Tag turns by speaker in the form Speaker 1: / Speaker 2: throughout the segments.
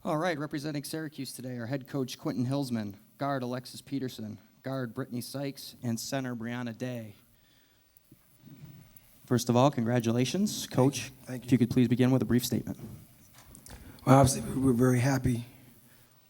Speaker 1: All right, representing Syracuse today, our head coach Quentin Hillsman, guard Alexis Peterson, guard Brittney Sykes, and center Briana Day. First of all, congratulations, Coach.
Speaker 2: Thank you.
Speaker 1: If you could please begin with a brief statement.
Speaker 2: Well, obviously, we're very happy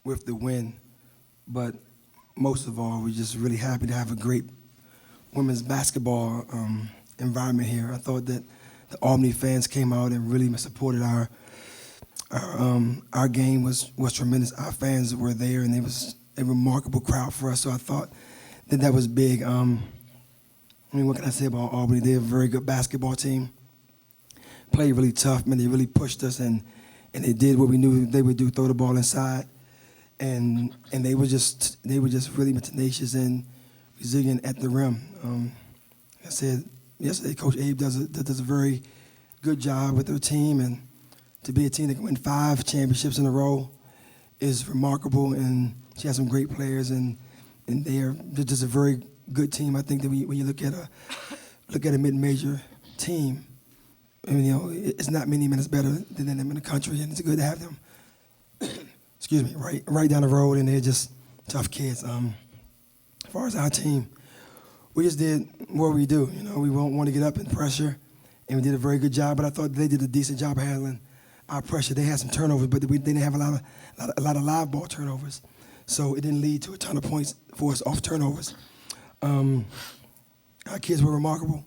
Speaker 2: with the win, but most of all, we're just really happy to have a great women's basketball environment here. I thought that the Albany fans came out and really supported our game was tremendous. Our fans were there, and it was a remarkable crowd for us. So I thought that was big. I mean, what can I say about Albany? They're a very good basketball team. Played really tough, man. They really pushed us, and they did what we knew they would do: throw the ball inside. And they were just really tenacious and resilient at the rim. I said yesterday, Coach Abe does a very good job with their team, and to be a team that can win 5 championships in a row is remarkable. And she has some great players, and they're just a very good team. I think that when you look at a mid-major team, I mean, it's not many minutes better than them in the country, and it's good to have them. Excuse me, right down the road, and they're just tough kids. As far as our team, we just did what we do. We won't want to get up and pressure, and we did a very good job. But I thought they did a decent job of handling our pressure. They had some turnovers, but they didn't have a lot of live ball turnovers, so it didn't lead to a ton of points for us off turnovers. Our kids were remarkable.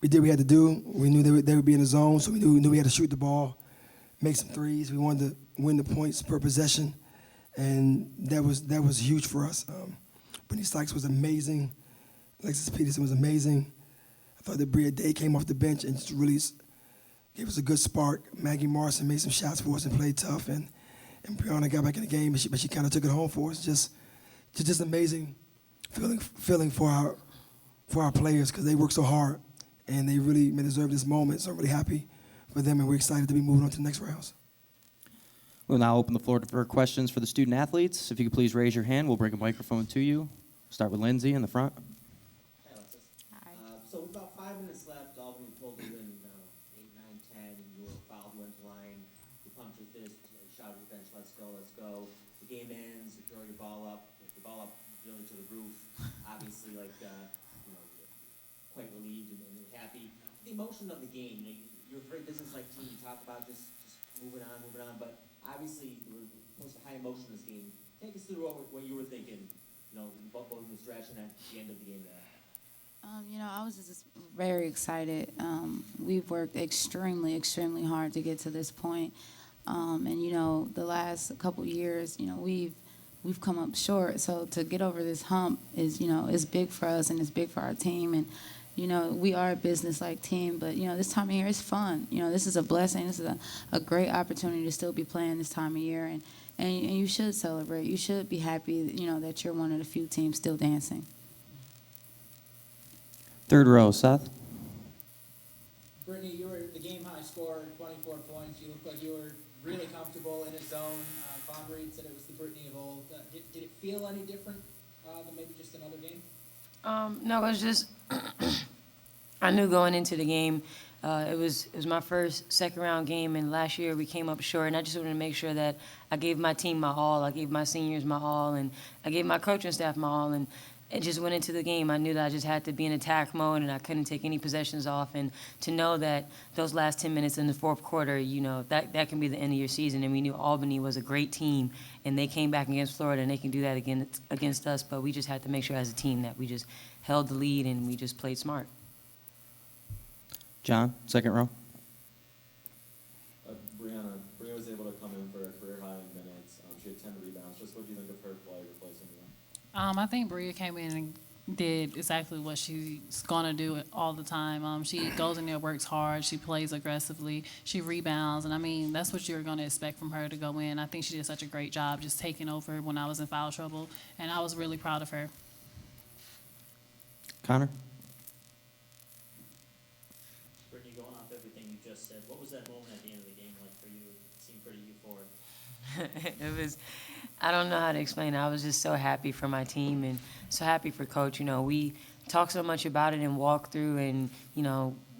Speaker 2: We did what we had to do. We knew they would be in the zone, so we knew we had to shoot the ball, make some threes. We wanted to win the points per possession, and that was huge for us. Brittney Sykes was amazing. Alexis Peterson was amazing. I thought that Briana Day came off the bench and just really gave us a good spark. Maggie Morrison made some shots for us and played tough, and Briana got back in the game, but she kind of took it home for us. Just amazing feeling for our players, because they work so hard and they really deserve this moment. So I'm really happy for them, and we're excited to be moving on to the next rounds.
Speaker 1: We'll now open the floor for questions for the student athletes. If you could please raise your hand, we'll bring a microphone to you. Start with Lindsay in the front.
Speaker 3: Hi, Alexis. Hi. So with about 5 minutes left, Albany pulled you in 8, 9, 10, and you were fouled, went to line, you pumped your fist, shouted at the bench, let's go. The game ends, you throw your ball up nearly to the roof. Obviously, quite relieved and happy. The emotion of the game, you're a very business-like team. You talk about just moving on, but obviously you were close to high emotion in this game. Take us through what you were thinking, both in the stretch and at the end of the game there.
Speaker 4: I was just very excited. We've worked extremely, extremely hard to get to this point. The last couple years, we've come up short. So to get over this hump is big for us, and it's big for our team. And we are a business-like team, but this time of year is fun. This is a blessing. This is a great opportunity to still be playing this time of year, and you should celebrate. You should be happy, that you're one of the few teams still dancing.
Speaker 1: Third row, Seth.
Speaker 5: Brittney, you were the game-high scorer, 24 points. You looked like you were really comfortable in his zone. Reed said it was the Brittney of old. Did it feel any different than maybe just another game?
Speaker 6: No, it was just I knew going into the game. It was my first second-round game, and last year we came up short, and I just wanted to make sure that I gave my team my all. I gave my seniors my all, and I gave my coaching staff my all, and it just went into the game. I knew that I just had to be in attack mode, and I couldn't take any possessions off. And to know that those last 10 minutes in the fourth quarter, that can be the end of your season. And we knew Albany was a great team, and they came back against Florida, and they can do that again against us. But we just had to make sure as a team that we just held the lead and we just played smart.
Speaker 1: John, second row.
Speaker 7: Briana was able to come in for a career high in minutes. She had 10 rebounds. Just what do you think of her play replacing you?
Speaker 8: I think Bria came in and did exactly what she's going to do all the time. She goes in there, works hard, she plays aggressively, she rebounds, and that's what you're going to expect from her to go in. I think she did such a great job just taking over when I was in foul trouble, and I was really proud of her.
Speaker 1: Connor?
Speaker 3: Brittney, going off everything you just said, what was that moment at the end of the game like for you? It seemed pretty euphoric.
Speaker 6: It was, I don't know how to explain it. I was just so happy for my team and so happy for Coach. We talk so much about it and walk through, and,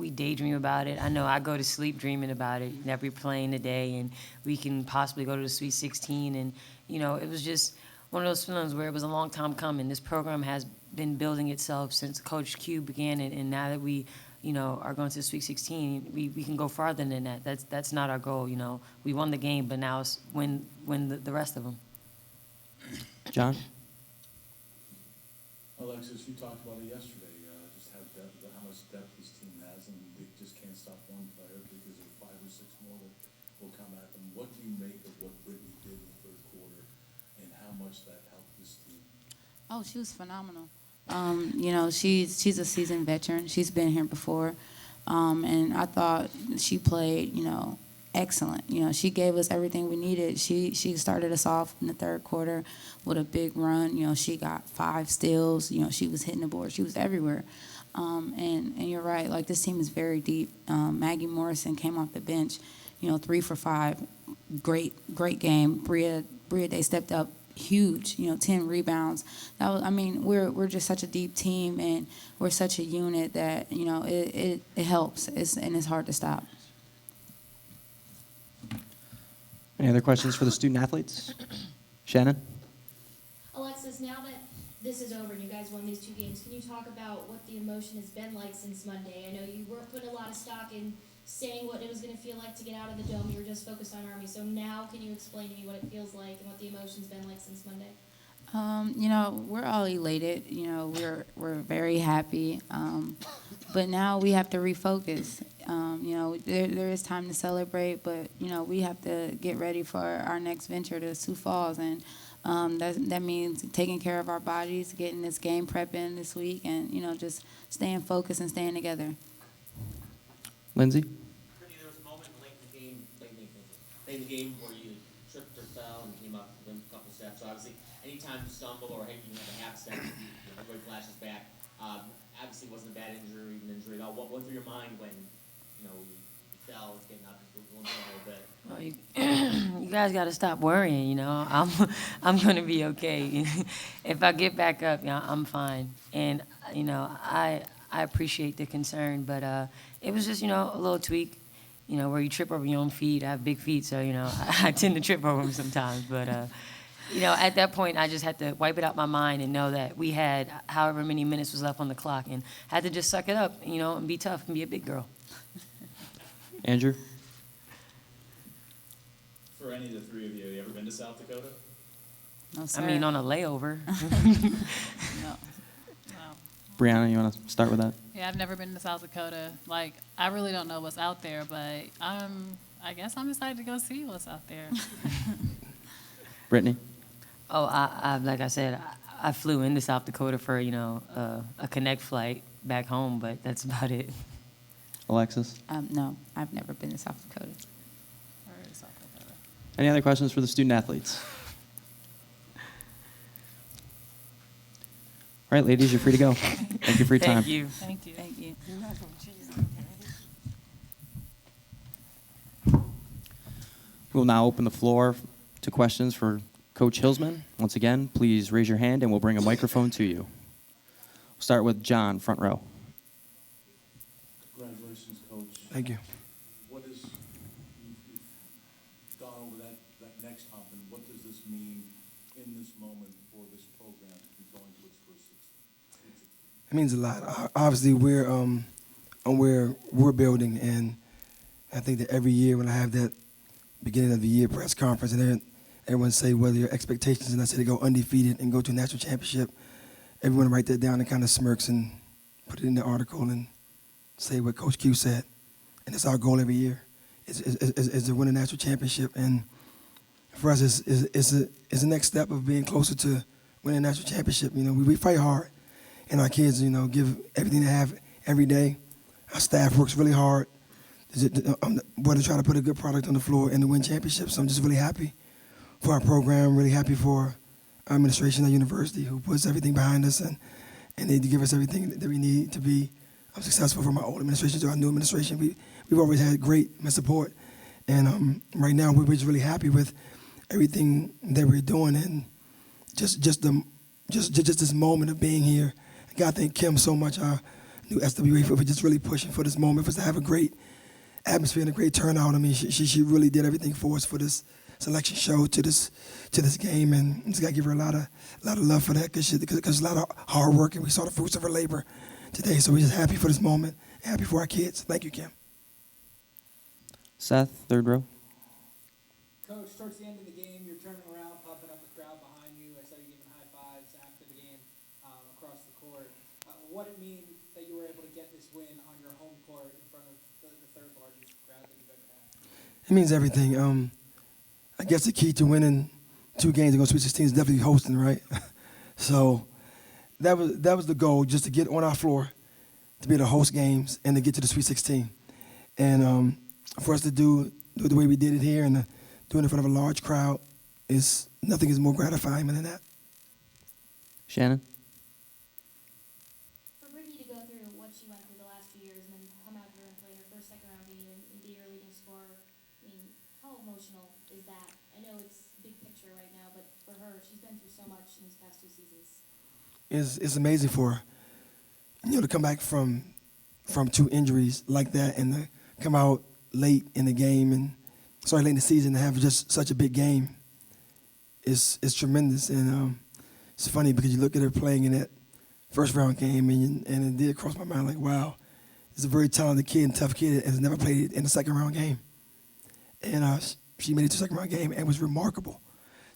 Speaker 6: we daydream about it. I know I go to sleep dreaming about it, that we're playing today and we can possibly go to the Sweet 16. And, it was just one of those feelings where it was a long time coming. This program has been building itself since Coach Q began it, and now that we, are going to the Sweet 16, we can go farther than that. That's not our goal, We won the game, but now it's win the rest of them.
Speaker 1: John?
Speaker 9: Alexis, you talked about it yesterday, just how much depth this team has, and they just can't stop one player because there are 5 or 6 more that will come at them. What do you make of what Brittney did in the third quarter, and how much that helped this team?
Speaker 4: Oh, she was phenomenal. She's a seasoned veteran. She's been here before, and I thought she played, excellent. She gave us everything we needed. She started us off in the third quarter with a big run. She got 5 steals. She was hitting the board. She was everywhere. And you're right. Like, this team is very deep. Maggie Morrison came off the bench, 3 for 5. Great game. Bria Day stepped up huge. 10 rebounds. We're just such a deep team, and we're such a unit that it helps. And it's hard to stop.
Speaker 1: Any other questions for the student athletes? Shannon?
Speaker 10: Alexis, now that this is over and you guys won these 2 games, can you talk about what the emotion has been like since Monday? I know you weren't putting a lot of stock in saying what it was going to feel like to get out of the dome. You were just focused on Army. So now can you explain to me what it feels like and what the emotion's been like since Monday?
Speaker 4: We're all elated. We're very happy. But now we have to refocus. There is time to celebrate, but, we have to get ready for our next venture to Sioux Falls. And that means taking care of our bodies, getting this game prep in this week, and, just staying focused and staying together.
Speaker 1: Lindsay?
Speaker 3: Brittney, there was a moment late in the game where you tripped or fell and came up with a couple steps. So obviously, anytime you stumble or hey, you have a half step, everybody flashes back. Obviously, it wasn't a bad injury or even an injury at all. What went through your mind when you fell, getting up a little bit?
Speaker 6: Well, you guys got to stop worrying. I'm gonna be okay. If I get back up, I'm fine. And I appreciate the concern, but it was just a little tweak. Where you trip over your own feet. I have big feet, so I tend to trip over them sometimes. But at that point, I just had to wipe it out my mind and know that we had however many minutes was left on the clock, and had to just suck it up, and be tough and be a big girl.
Speaker 1: Andrew?
Speaker 7: For any of the 3 of you, have you ever been to South Dakota?
Speaker 4: No, sir.
Speaker 6: On a layover.
Speaker 8: No.
Speaker 1: Briana, you want to start with that?
Speaker 8: Yeah, I've never been to South Dakota. Like, I really don't know what's out there, but I guess I'm excited to go see what's out there.
Speaker 1: Brittney?
Speaker 6: Oh, I like I said, I flew into South Dakota for a connect flight back home, but that's about it.
Speaker 1: Alexis?
Speaker 4: No, I've never been to South Dakota.
Speaker 8: Where is South Dakota?
Speaker 1: Any other questions for the student athletes? All right, ladies, you're free to go. Thank you for your time.
Speaker 6: Thank you.
Speaker 8: Thank you.
Speaker 4: Thank you.
Speaker 1: We'll now open the floor to questions for Coach Hillsman. Once again, please raise your hand and we'll bring a microphone to you. We'll start with John, front row.
Speaker 9: Congratulations, Coach.
Speaker 2: Thank you.
Speaker 9: What is, you've gone over that next hump, and what does this mean in this moment for this program to be going to its first 16?
Speaker 2: It means a lot. Obviously, we're building, and I think that every year when I have that beginning of the year press conference, and then everyone say what are your expectations, and I say to go undefeated and go to a national championship, everyone write that down and kind of smirks and put it in the article and say what Coach Q said. And it's our goal every year is to win a national championship. And for us, it's the next step of being closer to winning a national championship. We fight hard, and our kids, give everything they have every day. Our staff works really hard. We're to try to put a good product on the floor and to win championships. So I'm just really happy for our program, really happy for our administration at university who puts everything behind us and they give us everything that we need to be successful from our old administration to our new administration. We've always had great support. And right now we're just really happy with everything that we're doing and just this moment of being here. I gotta thank Kim so much, our new SWA for just really pushing for this moment, for us to have a great atmosphere and a great turnout. I mean, she really did everything for us for this selection show to this game, and just gotta give her a lot of love for that because a lot of hard work, and we saw the fruits of her labor today. So we're just happy for this moment, happy for our kids. Thank you, Kim.
Speaker 1: Seth, third row.
Speaker 5: Coach, towards the end of the game, you're turning around, pumping up the crowd behind you. I saw you giving high fives after the game across the court. What it mean that you were able to get this win on your home court in front of the third largest crowd that you've ever had?
Speaker 2: It means everything. I guess the key to winning 2 games against Sweet 16 is definitely hosting, right? So that was the goal, just to get on our floor, to be able to host games and to get to the Sweet 16. And for us to do the way we did it here and do it in front of a large crowd, nothing is more gratifying than that.
Speaker 1: Shannon.
Speaker 10: For Brittney to go through what she went through the last few years and then come out here and play her first second-round game and be your leading scorer, I mean, how emotional is that? I know it's big picture right now, but for her, she's been through so much in these past 2 seasons.
Speaker 2: It's amazing for her, to come back from 2 injuries like that and to come out late in the game and late in the season to have just such a big game. It's tremendous, and it's funny because you look at her playing in that first round game and it did cross my mind like, wow, it's a very talented kid and tough kid and has never played in a second round game. And she made it to the second round game and was remarkable.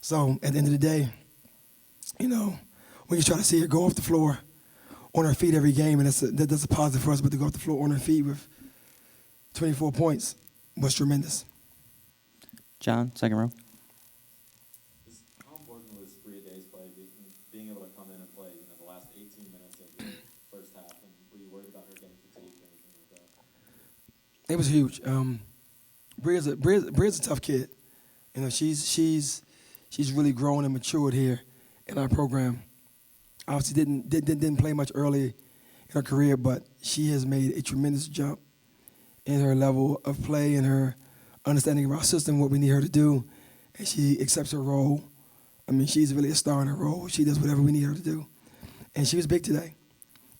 Speaker 2: So at the end of the day, when you try to see her go off the floor on her feet every game, and that's a positive for us, but to go off the floor on her feet with 24 points was tremendous.
Speaker 1: John, second row.
Speaker 7: How important was Bria Day's play, being able to come in and play the last 18 minutes of the first half, and were you worried about her getting fatigued or anything like that?
Speaker 2: It was huge. Bria's a tough kid. She's really grown and matured here in our program. Obviously didn't play much early in her career, but she has made a tremendous jump in her level of play and her understanding of our system, what we need her to do, and she accepts her role. I mean, she's really a star in her role. She does whatever we need her to do, and she was big today.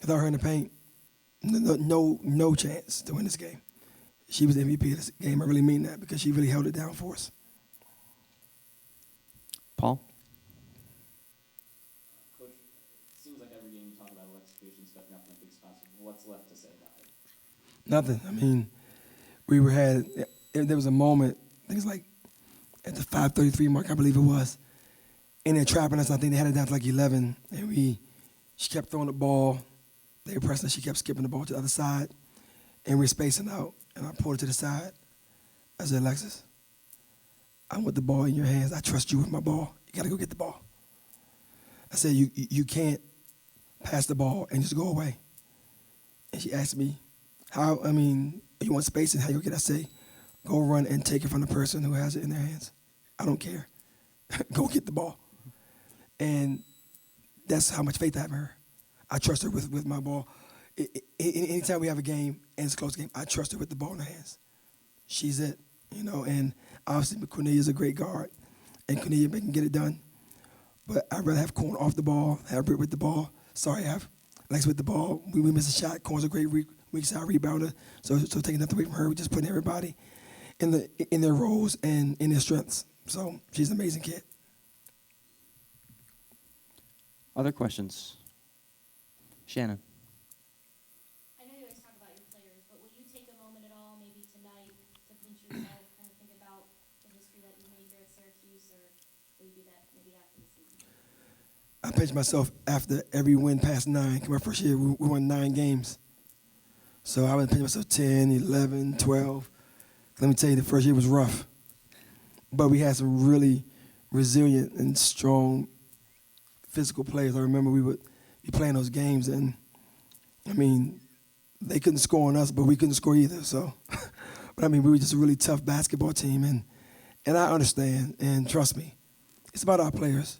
Speaker 2: Without her in the paint, no chance to win this game. She was the MVP of this game. I really mean that because she really held it down for us.
Speaker 1: Paul.
Speaker 3: Coach, it seems like every game you talk about execution, stepping up in the big spots. What's left to say about it?
Speaker 2: Nothing. I mean, there was a moment, I think it was like at the 5:33 mark, I believe it was, and they're trapping us. I think they had it down to like 11, and she kept throwing the ball. They were pressing, she kept skipping the ball to the other side, and we're spacing out, and I pulled it to the side. I said, Alexis, I want the ball in your hands. I trust you with my ball. You got to go get the ball. I said, you can't pass the ball and just go away. And she asked me, you want spacing? How you get it? I say, go run and take it from the person who has it in their hands. I don't care. Go get the ball. And that's how much faith I have in her. I trust her with my ball. Anytime we have a game and it's a close game, I trust her with the ball in her hands. She's it, and obviously Cornelia is a great guard, and Cornelia can get it done. But I'd rather have Corn off the ball, have Britt with the ball. Sorry, have Lex with the ball. We miss a shot. Corn's a great weak side rebounder, so taking nothing away from her, we're just putting everybody in their roles and in their strengths. So she's an amazing kid.
Speaker 1: Other questions? Shannon.
Speaker 10: I know you always talk about your players, but will you take a moment at all, maybe tonight, to pinch yourself, kind of think about the history that you made here at Syracuse, or will you do that maybe after the season?
Speaker 2: I pinch myself after every win past 9. My first year, we won 9 games. So I would pinch myself 10, 11, 12. Let me tell you, the first year was rough. But we had some really resilient and strong physical players. I remember we would be playing those games, and, they couldn't score on us, but we couldn't score either. So, but, we were just a really tough basketball team, and I understand, and trust me, it's about our players.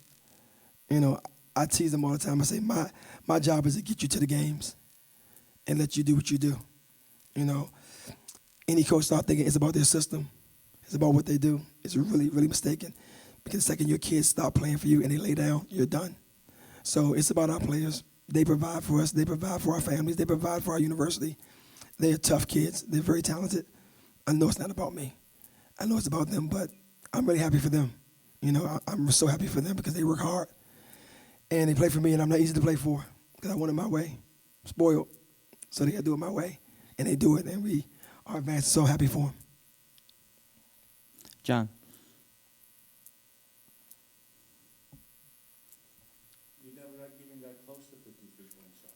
Speaker 2: I tease them all the time. I say, my job is to get you to the games and let you do what you do. Any coach start thinking it's about their system, it's about what they do, it's really, really mistaken. Because the second your kids stop playing for you and they lay down, you're done. So it's about our players. They provide for us. They provide for our families. They provide for our university. They're tough kids. They're very talented. I know it's not about me. I know it's about them, but I'm really happy for them. You know, I'm so happy for them because they work hard. And they play for me, and I'm not easy to play for because I want it my way. I'm spoiled. So they got to do it my way. And they do it, and we are advanced. So happy for them.
Speaker 1: John.
Speaker 9: You never even got close to 53 point shots.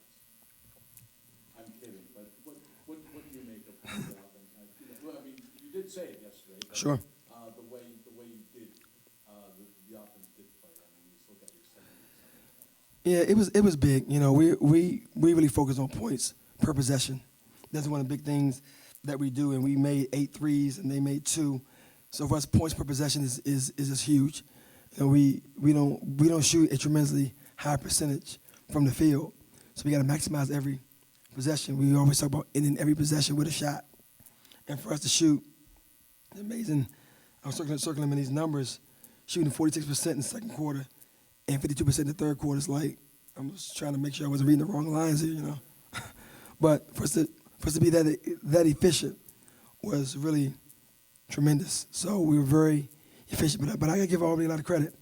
Speaker 9: I'm kidding, but what do you make of the offense? Well, I mean, you did say it yesterday. But,
Speaker 2: Sure.
Speaker 9: The way you did, the offense did play. I mean, you still got your 7 points.
Speaker 2: Yeah, it was big. You know, we really focus on points per possession. That's one of the big things that we do, and we made 8 threes, and they made 2. So for us, points per possession is just huge. You know, we don't shoot a tremendously high percentage from the field, so we got to maximize every possession. We always talk about ending every possession with a shot, and for us to shoot, it's amazing. I'm circling them in these numbers, shooting 46% in the second quarter and 52% in the third quarter. It's like I'm just trying to make sure I wasn't reading the wrong lines here, you know. But for us to be that efficient was really tremendous. So we were very efficient. But I got to give Albany a lot of credit.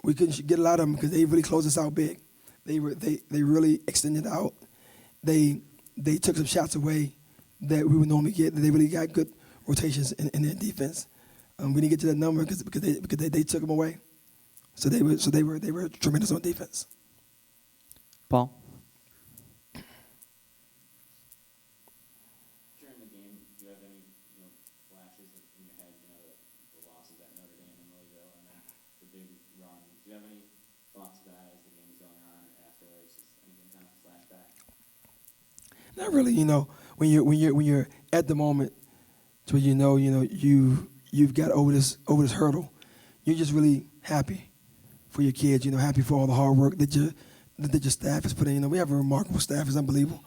Speaker 2: We couldn't get a lot of them because they really closed us out big. They really extended out. They took some shots away that we would normally get. They really got good rotations in their defense. We didn't get to that number because they took them away. So they were tremendous on defense.
Speaker 1: Paul.
Speaker 3: During the game, do you have any, flashes in your head, the losses at Notre Dame and Louisville, and then the big run? Do you have any thoughts of that as the game is going on or afterwards? Just anything kind of flashback?
Speaker 2: Not really, when you're at the moment to where you've got over this hurdle, you're just really happy for your kids, happy for all the hard work that your staff has put in. We have a remarkable staff. It's unbelievable.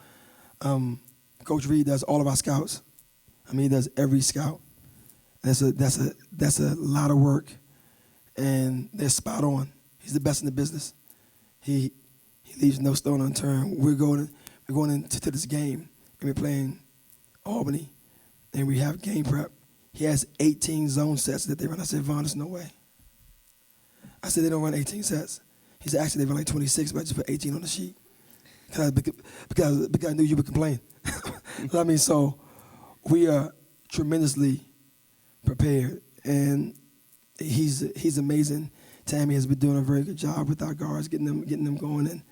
Speaker 2: Coach Reed does all of our scouts. I mean, he does every scout. That's a lot of work, and they're spot on. He's the best in the business. He leaves no stone unturned. We're going into this game, and we're playing Albany, and we have game prep. He has 18 zone sets that they run. I said, Vaughn, there's no way. I said, they don't run 18 sets. He said, actually, they run like 26, but I just put 18 on the sheet because I knew you would complain. I mean, so we are tremendously prepared, and he's amazing. Tammy has been doing a very good job with our guards, getting them going, and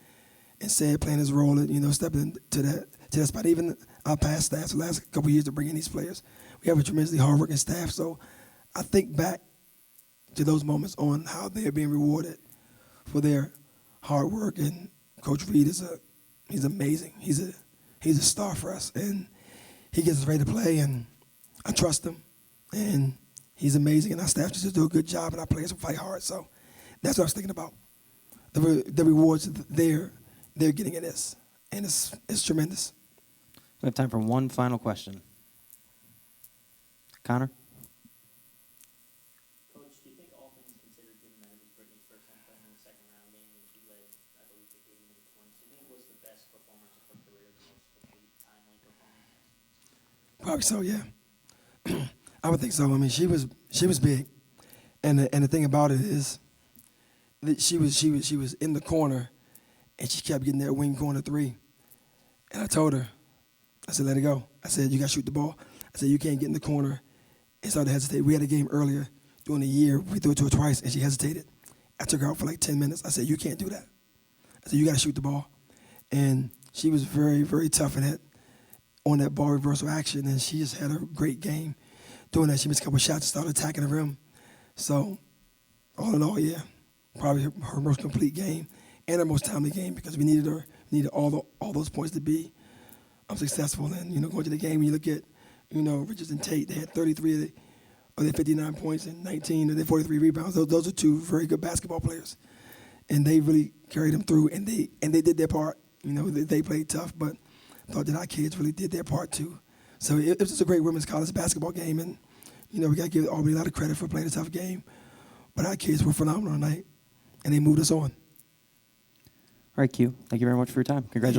Speaker 2: Sad playing his role, stepping into that spot. Even our past staff, the last couple of years to bring in these players, we have a tremendously hardworking staff. So I think back to those moments on how they're being rewarded for their hard work, and Coach Reed he's amazing. He's a star for us, and he gets us ready to play, and I trust him, and he's amazing, and our staff just do a good job, and our players will fight hard. So that's what I was thinking about, the rewards they're getting in this, and it's tremendous.
Speaker 1: We have time for one final question. Connor?
Speaker 3: Coach, do you think all things considered, given that it was Brittney's first time playing in the second round game and she led, I believe, the game in points, do you think it was the best performance of her career, the most complete, timely performance?
Speaker 2: Probably so, yeah. I would think so. I mean, she was big, and the thing about it is that she was in the corner, and she kept getting that wing corner three, and I told her, I said, let it go. I said, you got to shoot the ball. I said, you can't get in the corner and start to hesitate. We had a game earlier during the year. We threw it to her twice, and she hesitated. I took her out for like 10 minutes. I said, you can't do that. I said, you got to shoot the ball. And she was very, very tough in it on that ball reversal action, and she just had a great game doing that. She missed a couple shots and started attacking the rim. So, all in all, yeah, probably her most complete game and her most timely game because we needed her, all those points to be successful. And, going to the game, when you look at, Richards and Tate, they had 33 of their 59 points and 19 of their 43 rebounds. Those are two very good basketball players. And they really carried them through, and they did their part. They played tough, but I thought that our kids really did their part too. So it was just a great women's college basketball game, and we got to give Albany a lot of credit for playing a tough game. But our kids were phenomenal tonight, and they moved us on.
Speaker 1: All right, Q. Thank you very much for your time. Congratulations.